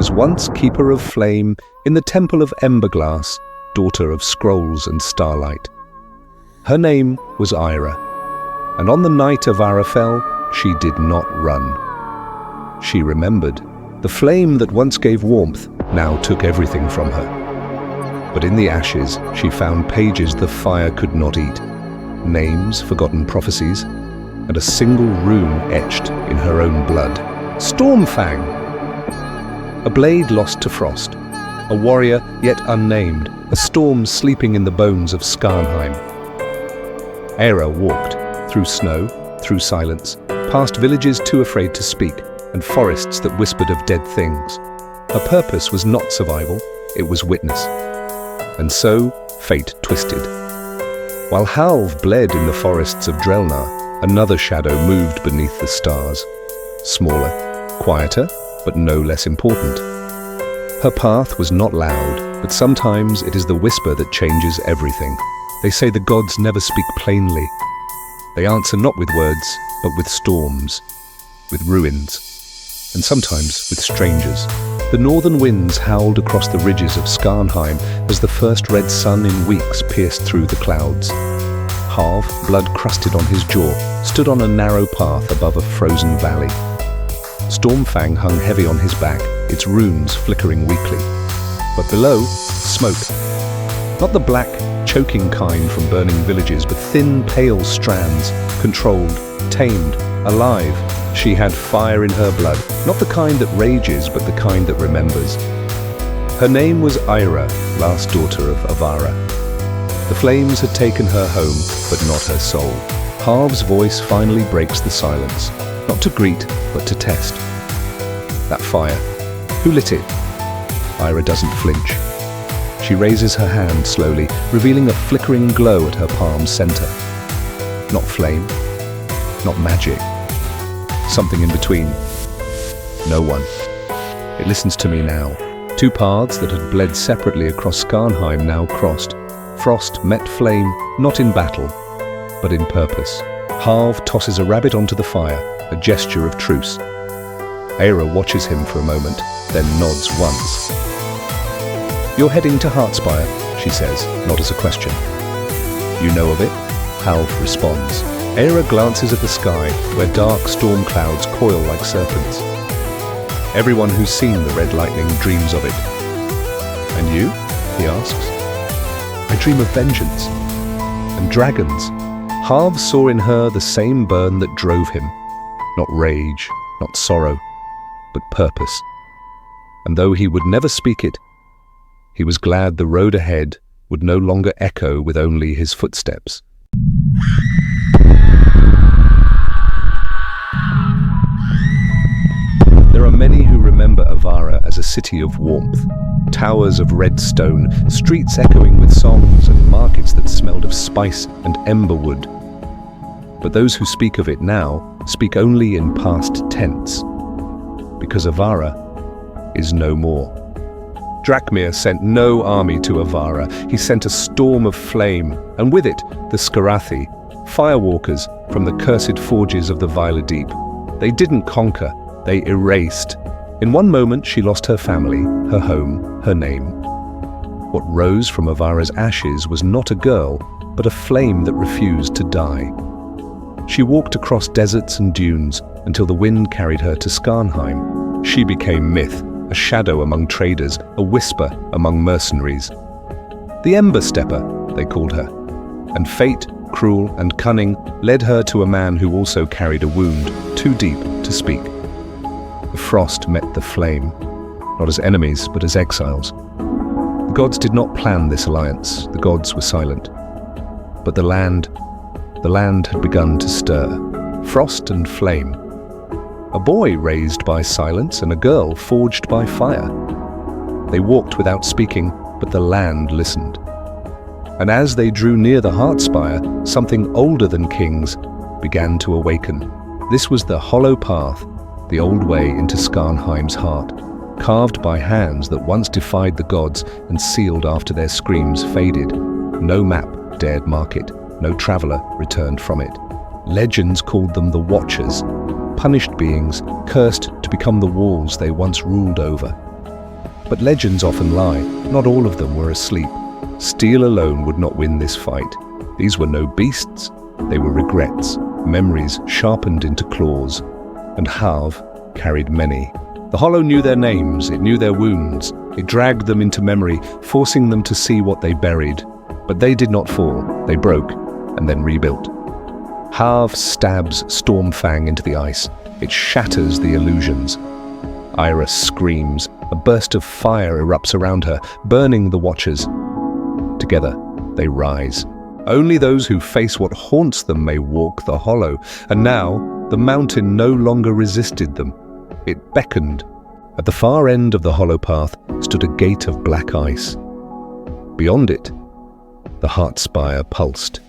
was once keeper of flame in the temple of Emberglass, daughter of scrolls and starlight. Her name was Eira, and on the night Avara fell, she did not run. She remembered. The flame that once gave warmth now took everything from her. But in the ashes, she found pages the fire could not eat, names, forgotten prophecies, and a single rune etched in her own blood. Stormfang! A blade lost to frost, a warrior yet unnamed, a storm sleeping in the bones of Skarnheim. Eira walked, through snow, through silence, past villages too afraid to speak, and forests that whispered of dead things. Her purpose was not survival, it was witness. And so, fate twisted. While Halv bled in the forests of Drelnar, another shadow moved beneath the stars. Smaller, quieter, but no less important. Her path was not loud, but sometimes it is the whisper that changes everything. They say the gods never speak plainly. They answer not with words, but with storms, with ruins, and sometimes with strangers. The northern winds howled across the ridges of Skarnheim as the first red sun in weeks pierced through the clouds. Halv, blood crusted on his jaw, stood on a narrow path above a frozen valley. Stormfang hung heavy on his back, its runes flickering weakly. But below, smoke. Not the black, choking kind from burning villages, but thin, pale strands, controlled, tamed, alive. She had fire in her blood, not the kind that rages, but the kind that remembers. Her name was Eira, last daughter of Avara. The flames had taken her home, but not her soul. Halv's voice finally breaks the silence, not to greet, but to test. That fire. Who lit it? Eira doesn't flinch. She raises her hand slowly, revealing a flickering glow at her palm center. Not flame, not magic. Something in between. No one. It listens to me now. Two paths that had bled separately across Skarnheim now crossed. Frost met flame, not in battle, but in purpose. Halv tosses a rabbit onto the fire, a gesture of truce. Eira watches him for a moment, then nods once. "You're heading to Heartspire," she says, not as a question. "You know of it?" Halv responds. Eira glances at the sky, where dark storm clouds coil like serpents. Everyone who's seen the red lightning dreams of it. "And you?" he asks. "I dream of vengeance. And dragons." Halv saw in her the same burn that drove him. Not rage, not sorrow, but purpose. And though he would never speak it, he was glad the road ahead would no longer echo with only his footsteps. There are many who remember Avara as a city of warmth, towers of red stone, streets echoing with songs, and markets that smelled of spice and emberwood. But those who speak of it now speak only in past tense, because Avara is no more. Drakmir sent no army to Avara. He sent a storm of flame, and with it the Skarathi, firewalkers from the cursed forges of the Viola Deep. They didn't conquer, they erased. In one moment she lost her family, her home, her name. What rose from Avara's ashes was not a girl, but a flame that refused to die. She walked across deserts and dunes until the wind carried her to Skarnheim. She became myth, a shadow among traders, a whisper among mercenaries. The Ember Stepper, they called her. And fate, cruel and cunning, led her to a man who also carried a wound, too deep to speak. The frost met the flame, not as enemies, but as exiles. The gods did not plan this alliance, the gods were silent. But the land had begun to stir, frost and flame. A boy raised by silence and a girl forged by fire. They walked without speaking, but the land listened. And as they drew near the Heartspire, something older than kings began to awaken. This was the hollow path, the old way into Skarnheim's heart, carved by hands that once defied the gods and sealed after their screams faded. No map dared mark it, no traveler returned from it. Legends called them the Watchers, punished beings, cursed to become the walls they once ruled over. But legends often lie. Not all of them were asleep. Steel alone would not win this fight. These were no beasts. They were regrets, memories sharpened into claws. And Halv carried many. The Hollow knew their names, it knew their wounds. It dragged them into memory, forcing them to see what they buried. But they did not fall. They broke, and then rebuilt. Halv stabs Stormfang into the ice. It shatters the illusions. Eira screams. A burst of fire erupts around her, burning the Watchers. Together, they rise. Only those who face what haunts them may walk the Hollow, and now the mountain no longer resisted them. It beckoned. At the far end of the Hollow path stood a gate of black ice. Beyond it, the Heartspire pulsed.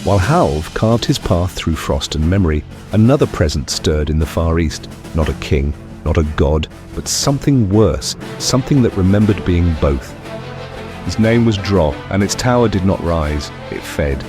While Halv carved his path through frost and memory, another presence stirred in the far east. Not a king, not a god, but something worse, something that remembered being both. His name was Droth, and its tower did not rise, it fed.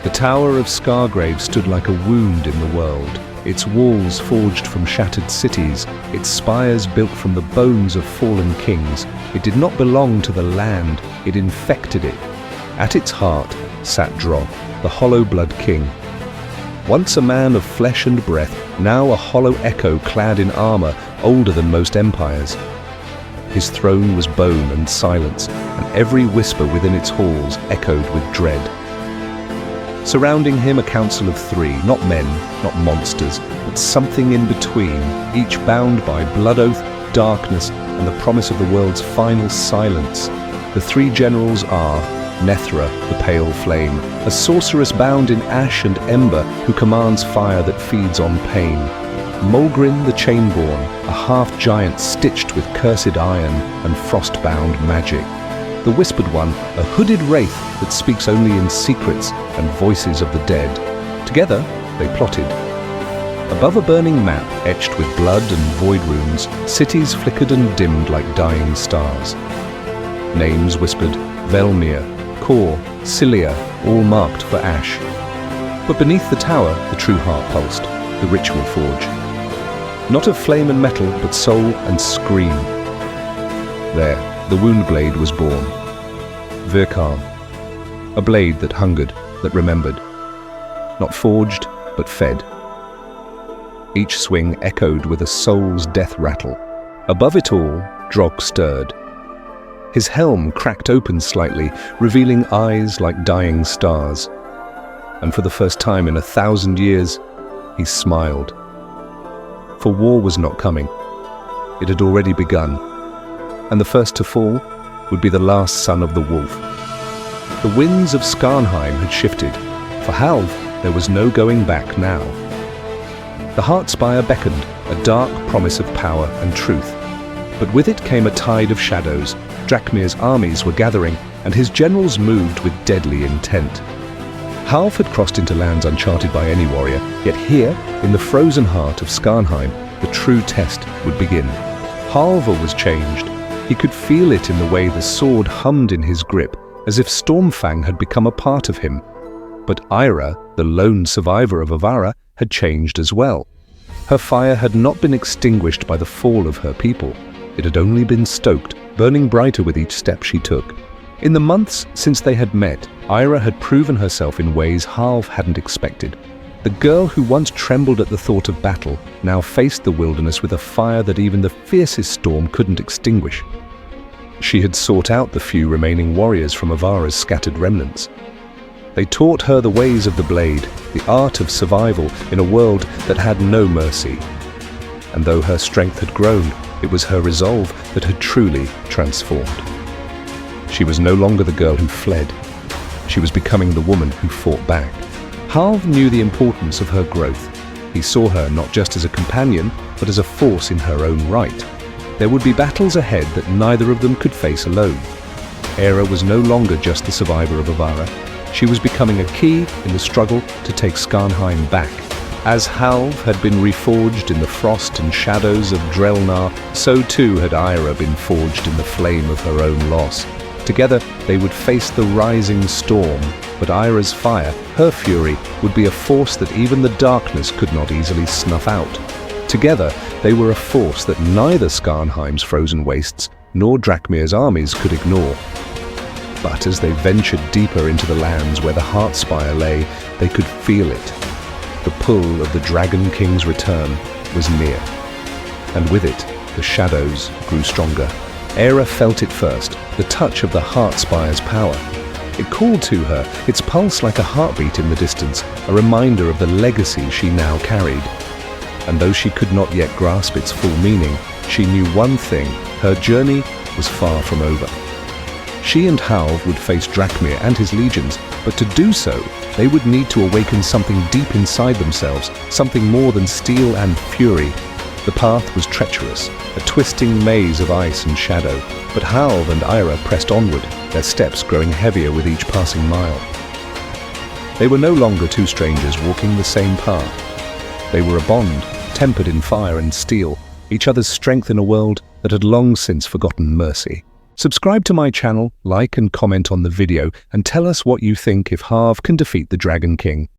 The Tower of Skargrave stood like a wound in the world, its walls forged from shattered cities, its spires built from the bones of fallen kings. It did not belong to the land, it infected it. At its heart sat Droth, the Hollow-Blood King. Once a man of flesh and breath, now a hollow echo clad in armor older than most empires. His throne was bone and silence, and every whisper within its halls echoed with dread. Surrounding him a council of three, not men, not monsters, but something in between, each bound by blood oath, darkness, and the promise of the world's final silence. The three generals are Nethra, the Pale Flame, a sorceress bound in ash and ember who commands fire that feeds on pain. Mulgrin the Chainborn, a half-giant stitched with cursed iron and frost-bound magic. The Whispered One, a hooded wraith that speaks only in secrets and voices of the dead. Together, they plotted. Above a burning map etched with blood and void runes, cities flickered and dimmed like dying stars. Names whispered: Velmir, Kor, Cilia, all marked for ash. But beneath the tower, the true heart pulsed, the ritual forge. Not of flame and metal, but soul and scream. There, the wound blade was born. Virkar, a blade that hungered, that remembered. Not forged, but fed. Each swing echoed with a soul's death rattle. Above it all, Drog stirred. His helm cracked open slightly, revealing eyes like dying stars. And for the first time in 1,000 years, he smiled. For war was not coming. It had already begun. And the first to fall would be the last son of the wolf. The winds of Skarnheim had shifted. For Halv, there was no going back now. The Heartspire beckoned, a dark promise of power and truth. But with it came a tide of shadows. Drakmir's armies were gathering, and his generals moved with deadly intent. Halv had crossed into lands uncharted by any warrior, yet here, in the frozen heart of Skarnheim, the true test would begin. Halvor was changed. He could feel it in the way the sword hummed in his grip, as if Stormfang had become a part of him. But Eira, the lone survivor of Avara, had changed as well. Her fire had not been extinguished by the fall of her people. It had only been stoked, burning brighter with each step she took. In the months since they had met, Eira had proven herself in ways Halv hadn't expected. The girl who once trembled at the thought of battle now faced the wilderness with a fire that even the fiercest storm couldn't extinguish. She had sought out the few remaining warriors from Avara's scattered remnants. They taught her the ways of the blade, the art of survival in a world that had no mercy. And though her strength had grown, it was her resolve that had truly transformed. She was no longer the girl who fled. She was becoming the woman who fought back. Halv knew the importance of her growth. He saw her not just as a companion, but as a force in her own right. There would be battles ahead that neither of them could face alone. Eira was no longer just the survivor of Avara. She was becoming a key in the struggle to take Skarnheim back. As Halv had been reforged in the frost and shadows of Drelnar, so too had Eira been forged in the flame of her own loss. Together, they would face the rising storm, but Eira's fire, her fury, would be a force that even the darkness could not easily snuff out. Together, they were a force that neither Skarnheim's frozen wastes nor Drakmir's armies could ignore. But as they ventured deeper into the lands where the Heartspire lay, they could feel it. The pull of the Dragon King's return was near. And with it, the shadows grew stronger. Eira felt it first, the touch of the Heartspire's power. It called to her, its pulse like a heartbeat in the distance, a reminder of the legacy she now carried. And though she could not yet grasp its full meaning, she knew one thing: her journey was far from over. She and Halv would face Drakmir and his legions, but to do so, they would need to awaken something deep inside themselves, something more than steel and fury. The path was treacherous, a twisting maze of ice and shadow, but Halv and Eira pressed onward, their steps growing heavier with each passing mile. They were no longer two strangers walking the same path. They were a bond, tempered in fire and steel, each other's strength in a world that had long since forgotten mercy. Subscribe to my channel, like and comment on the video, and tell us what you think if Halv can defeat the Dragon King.